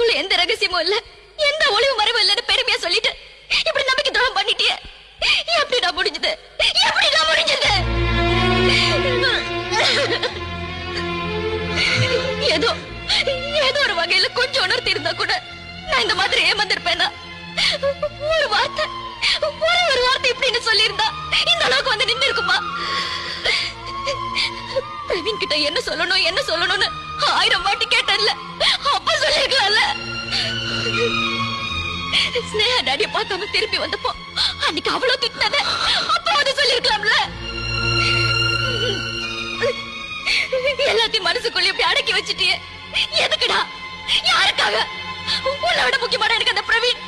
நமக்குள்ள எந்த ரகசியமும் இல்ல, எந்த ஒளிவு மறைவும் இல்லன்னு பெருமையா சொல்லிட்டு இப்படி நம்பிக்கை துரோகம் பண்ணிட்டியே. எப்படிடா முடிஞ்சது? எப்படிடா முடிஞ்சது? ஏதோ ஏதோ ஒரு வகையில கொஞ்சம் உணர்த்தி இருந்தா கூட நான் இந்த மாதிரி ஏமாந்திருப்பேனா? ஒரு வார்த்தை, ஒரு வார்த்தை இப்படின்னு சொல்லியிருந்தா இந்த அளவுக்கு வந்து நின்று இருக்குமா? பிரவீன் கிட்ட என்ன சொல்லணும் என்ன சொல்லணும்னு 1000 வாட்டி கேட்டேன்ல, அப்ப சொல்லிருக்கலாம்ல. ஸ்னேகா டாடிய பார்க்காம திருப்பி வந்தப்போ அன்னைக்கு அவ்வளவு திட்டினத அப்ப வந்து சொல்லிருக்கலாம்ல. எல்லாத்தையும் மனசுக்குள்ள இப்படி அடக்கி வச்சிட்டியே, எதுக்குடா? யாருக்காக? உன்னை விட முக்கியமான எனக்கு அந்த பிரவீன்